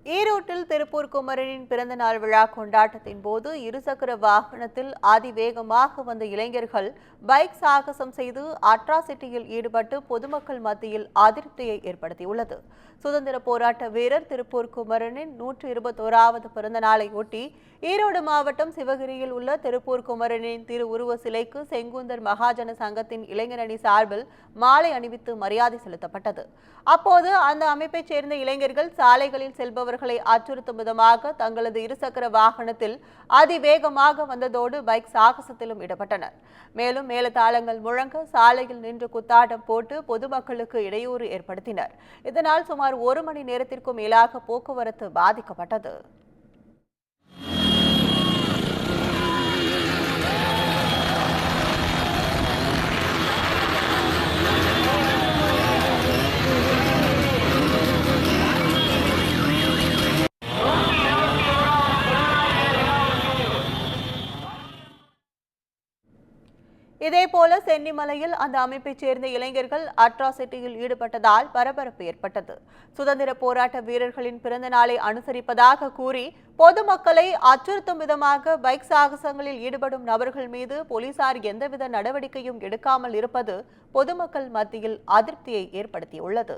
ஈரோட்டில் திருப்பூர் குமரனின் பிறந்த நாள் விழா கொண்டாட்டத்தின் போது இருசக்கர வாகனத்தில் அதிவேகமாக வந்த இளைஞர்கள் பைக் சாகசம் செய்து அட்ராசிட்டியில் ஈடுபட்டு பொதுமக்கள் மத்தியில் அதிருப்தியை ஏற்படுத்தியுள்ளது. சுதந்திர போராட்ட வீரர் திருப்பூர் குமரனின் 121வது பிறந்த நாளையொட்டி ஈரோடு மாவட்டம் சிவகிரியில் உள்ள திருப்பூர் குமரனின் திருவுருவ சிலைக்கு செங்குந்தர் மகாஜன சங்கத்தின் இளைஞரணி சார்பில் மாலை அணிவித்து மரியாதை செலுத்தப்பட்டது. அப்போது அந்த அமைப்பைச் சேர்ந்த இளைஞர்கள் சாலைகளில் செல்பவர்களை அச்சுறுத்தும் விதமாக தங்களது இருசக்கர வாகனத்தில் அதிவேகமாக வந்ததோடு பைக் சாகசத்திலும் ஈடுபட்டனர். மேலும் மேலதாளங்கள் முழங்க சாலையில் நின்று குத்தாட்டம் போட்டு பொதுமக்களுக்கு இடையூறு ஏற்படுத்தினர். இதனால் சுமார் 1 மணி நேரத்திற்கும் மேலாக போக்குவரத்து பாதிக்கப்பட்டது. இதேபோல சென்னிமலையில் அந்த அமைப்பைச் சேர்ந்த இளைஞர்கள் அட்ராசிட்டியில் ஈடுபட்டதால் பரபரப்பு ஏற்பட்டது. சுதந்திர போராட்ட வீரர்களின் பிறந்த நாளை அனுசரிப்பதாக கூறி பொதுமக்களை அச்சுறுத்தும் விதமாக பைக் சாகசங்களில் ஈடுபடும் நபர்கள் மீது போலீசார் எந்தவித நடவடிக்கையும் எடுக்காமல் இருப்பது பொதுமக்கள் மத்தியில் அதிருப்தியை ஏற்படுத்தியுள்ளது.